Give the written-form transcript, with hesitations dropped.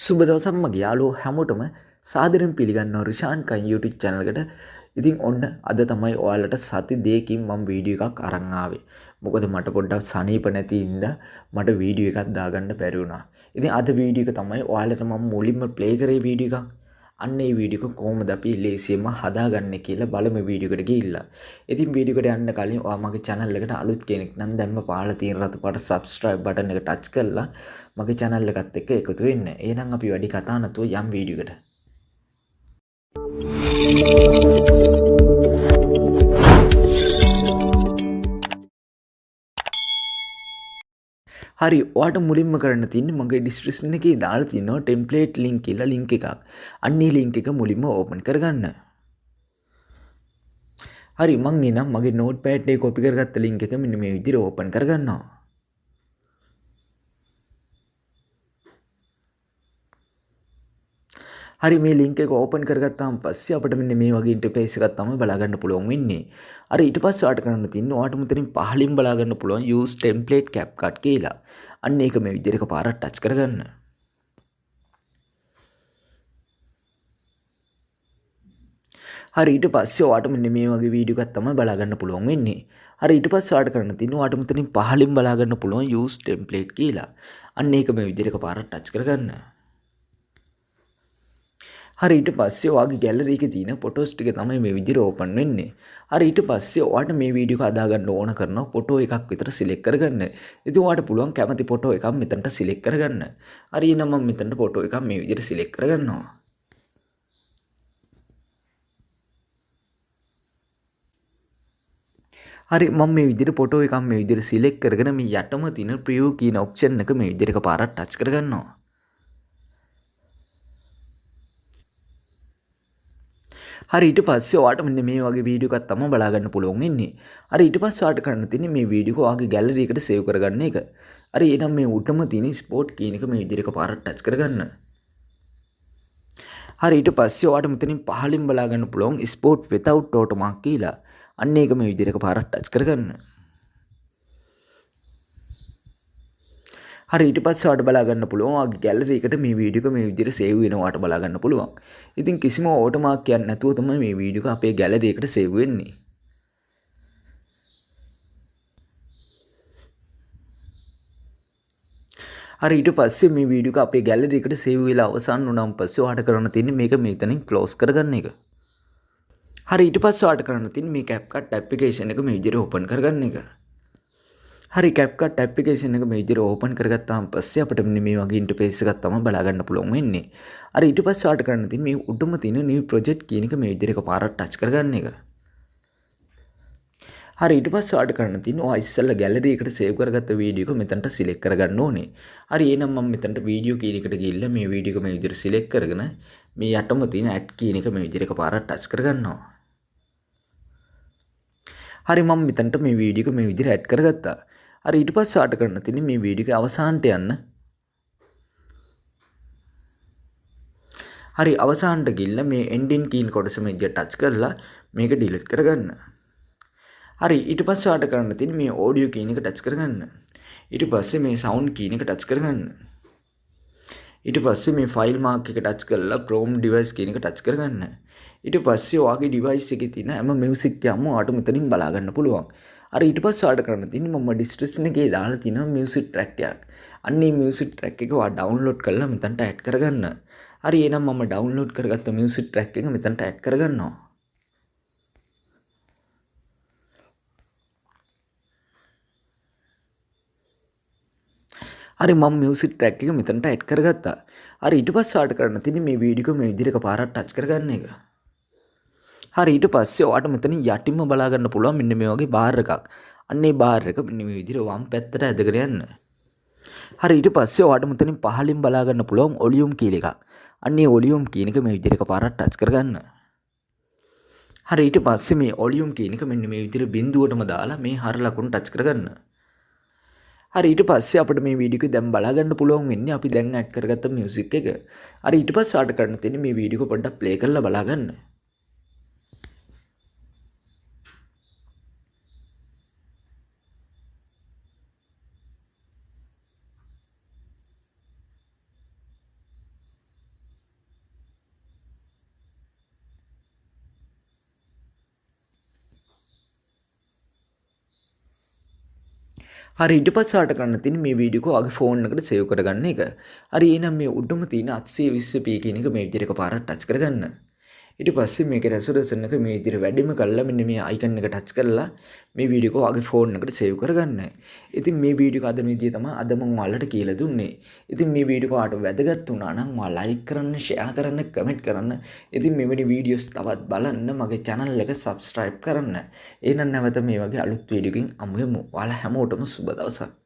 සුබ දවසක් මගේ යාළුවෝ හැමෝටම සාදරයෙන් පිළිගන්නවා රිෂාන් කන් YouTube channel එකට. ඉතින් ඔන්න අද තමයි ඔයාලට සති දෙකකින් මම වීඩියෝ එකක් අරන් ආවේ. මොකද මට පොඩ්ඩක් සනීප නැති ඉඳලා මට වීඩියෝ එකක් දාගන්න බැරි වුණා. ඉතින් අද වීඩියෝ එක තමයි ඔයාලට මම මුලින්ම ප්ලේ කරේ වීඩියෝ එකක්. අන්න ඒ වීඩියෝ එක කොහොමද අපි ලේසියෙන්ම හදාගන්නේ කියලා බලමු වීඩියෝ එකට ගිහිල්ලා. ඉතින් වීඩියෝ එකට යන්න කලින් ඔයා මගේ channel එකට අලුත් කෙනෙක් නම් දැන්ම පාලා තියෙන රතු පාට subscribe button එක touch කරලා මගේ channel එකත් එක්ක එකතු වෙන්න. එහෙනම් අපි වැඩි කතා නැතුව යම් වීඩියෝ එකට. හරි ඔයාට මුලින්ම කරන්න තියෙන්නේ මගේ description එකේ දාලා තියෙනවා template link කියලා link එකක්. අන්න ඒ link එක මුලින්ම open කරගන්න. හරි මං එනම් මගේ notepad එකේ copy කරගත්ත link එක මෙන්න මේ විදිහට open කරගන්නවා. හරි මේ link එක open කරගත්තාම පස්සේ අපිට මෙන්න මේ වගේ interface එකක් තමයි බලා ගන්න පුළුවන් වෙන්නේ. අර ඊට පස්සේ ඔයාලට කරන්න තියෙන්නේ ඔයාලට මෙතනින් පහලින් බලා ගන්න පුළුවන් use template Capcut කියලා. අන්න ඒක මේ විදිහට එකපාරක් touch කරගන්න. හරි ඊට පස්සේ ඔයාලට මෙන්න මේ වගේ වීඩියෝ එකක් තමයි බලා ගන්න පුළුවන් වෙන්නේ. හරි ඊට පස්සේ ඔයාලට කරන්න තියෙන්නේ ඔයාලට මෙතනින් පහලින් බලා ගන්න පුළුවන් use template කියලා. අන්න ඒක මේ විදිහට එකපාරක් touch කරගන්න. හරි ඊට පස්සේ ඔයාගේ ගැලරි එකේ තියෙන ෆොටෝස් ටික තමයි මේ විදිහට ඕපන් වෙන්නේ. හරි ඊට පස්සේ ඔයාට මේ වීඩියෝ එක හදා ගන්න ඕන කරන ෆොටෝ එකක් විතර සිලෙක්ට් කරගන්න. ඉතින් ඔයාට පුළුවන් කැමති ෆොටෝ එකක් මෙතනට සිලෙක්ට් කරගන්න. හරි එහෙනම් මම මෙතනට ෆොටෝ එකක් මේ විදිහට සිලෙක්ට් කරගන්නවා. හරි මම මේ විදිහට ෆොටෝ එකක් මේ විදිහට සිලෙක්ට් කරගෙන මේ යටම තියෙන ප්‍රිව් කියන ඔප්ෂන් එක මේ විදිහට එකපාරක් ටච් කරගන්නවා. හරි ඊට පස්සේ ඔයාට මෙන්න මේ වගේ වීඩියෝ එකක් තමයි බලා ගන්න පුළුවන් වෙන්නේ. හරි ඊට පස්සේ ඔයාට කරන්න තියෙන්නේ මේ වීඩියෝ එක ඔයාගේ ගැලරි එකට සේව් කරගන්න එක. හරි එහෙනම් මේ උඩම තියෙන ස්පොට් කියන එක මේ විදිහට එකපාරක් ටච් කරගන්න. හරි ඊට පස්සේ ඔයාට මෙතනින් පහලින් බලා ගන්න පුළුවන් ස්පොට් without watermark කියලා. අන්න ඒක මේ විදිහට එකපාරක් ටච් කරගන්න. හරි ඊට පස්සේ ඔයාලට බලා ගන්න පුළුවන් ඔයාගේ ගැලරි එකට මේ වීඩියෝ එක මේ විදිහට සේව් වෙනවාට බලා ගන්න පුළුවන්. ඉතින් කිසිම ඕටෝමාක් කියන්නේ නැතුව තමයි මේ වීඩියෝ එක අපේ ගැලරි එකට සේව් වෙන්නේ. හරි ඊට පස්සේ මේ වීඩියෝ එක අපේ ගැලරි එකට සේව් වෙලා අවසන් වුණාන් පස්සේ ඔයාලට කරන්න තියෙන්නේ මේක මෙතනින් ක්ලෝස් කරගන්න එක. හරි ඊට පස්සේ ඔයාලට කරන්න තියෙන්නේ මේ CapCut application එක මේ විදිහට open කරගන්න එක. හරි CapCut application එක මේ විදිහට open කරගත්තාම පස්සේ අපිට මෙන්න මේ වගේ interface එකක් තමයි බලා ගන්න පුළුවන් වෙන්නේ. හරි ඊට පස්සේ ඔයාලට කරන්න තියෙන්නේ මේ උඩම තියෙන new project කියන එක මේ විදිහට එකපාරක් touch කරගන්න එක. හරි ඊට පස්සේ ඔයාලට කරන්න තියෙන්නේ ඔයා ඉස්සෙල්ලා gallery එකට save කරගත්ත වීඩියෝ එක මෙතනට select කරගන්න ඕනේ. හරි එහෙනම් මම මෙතනට වීඩියෝ කියන එකට ගිහිල්ලා මේ වීඩියෝ එක මේ විදිහට select කරගෙන මේ යටම තියෙන add කියන එක මේ විදිහට එකපාරක් touch කරගන්නවා. හරි මම මෙතනට මේ වීඩියෝ එක මේ විදිහට add කරගත්තා. හරි ඊට පස්සේ ආට කරන්න තියෙන්නේ මේ වීඩියෝ එකේ අවසානට යන්න. හරි අවසානට ගිහිල්ලා මේ ending කියන කොටස මේ විදිහට ටච් කරලා මේක delete කරගන්න. හරි ඊට පස්සේ ආට කරන්න තියෙන්නේ මේ audio කියන එක ටච් කරගන්න. ඊට පස්සේ මේ sound කියන එක ටච් කරගන්න. ඊට පස්සේ මේ file mark එක ටච් කරලා Chrome device කියන එක ටච් කරගන්න. ඊට පස්සේ ඔයාගේ device එකේ තියෙන හැම music එකක්ම ඔයාට මෙතනින් බලා ගන්න පුළුවන්. හරි ඊට පස්සේ ඔයාලට කරන්න තියෙන්නේ මම description එකේ දාලා තියෙන music track එකක්. අන්න ඒ music track එක ඔයා download කරලා මෙතනට add කරගන්න. හරි එහෙනම් මම download කරගත්ත music track එක මෙතනට add කරගන්නවා. හරි මම music track එක මෙතනට add කරගත්තා. හරි ඊට පස්සේ ඔයාලට කරන්න තියෙන්නේ මේ වීඩියෝ එක මේ විදිහට එකපාරක් touch කරගන්න එක. හරි ඊට පස්සේ ඔයාට මෙතනින් යටින්ම බලා ගන්න පුළුවන් මෙන්න මේ වගේ බාර් එකක්. අන්න ඒ බාර් එක මෙන්න මේ විදිහට වම් පැත්තට ඇදගෙන යන්න. හරි ඊට පස්සේ ඔයාට මෙතනින් පහලින් බලා ගන්න පුළුවන් වොලියුම් කියලා එකක්. අන්න ඒ වොලියුම් කියන එක මේ විදිහට එකපාරක් ටච් කරගන්න. හරි ඊට පස්සේ මේ වොලියුම් කියන එක මෙන්න මේ විදිහට බිඳුවටම දාලා මේ හර ලකුණු ටච් කරගන්න. හරි ඊට පස්සේ අපිට මේ වීඩියෝ එක දැන් බලා ගන්න පුළුවන් වෙන්නේ අපි දැන් ඇඩ් කරගත්ත මියුසික් එක. හරි ඊට පස්සේ ආට කරන්න තියෙන්නේ මේ වීඩියෝ එක පොඩ්ඩක් ප්ලේ කරලා බලා ගන්න. හරි ඊට පස්සේ ආට කරන්න තියෙන්නේ මේ වීඩියෝ එක ඔයාගේ ෆෝන් එකට සේව් කරගන්න එක. හරි එහෙනම් මේ උඩම තියෙන 820p කියන එක මේ විදිහට එකපාරට ටච් කරගන්න. ඊට පස්සේ මේකේ රෙසොලූෂන් එක මේ විදිහට වැඩිම කරලා මෙන්න මේ අයිකන් එක ටච් කරලා මේ වීඩියෝ එක ඔයාගේ ෆෝන් එකට සේව් කරගන්න. ඉතින් මේ වීඩියෝ එක අදන විදිය තමයි අද මම ඔයාලට කියලා දුන්නේ. ඉතින් මේ වීඩියෝ එක ඔයාලට වැදගත් වුණා නම් ඔයා ලයික් කරන්න, ෂෙයා කරන්න, කමෙන්ට් කරන්න. ඉතින් මෙවැනි වීඩියෝස් තවත් බලන්න මගේ channel එක subscribe කරන්න. එහෙනම් නැවත මේ වගේ අලුත් වීඩියෝකින් අමු යමු. ඔයාලා හැමෝටම සුබ දවසක්.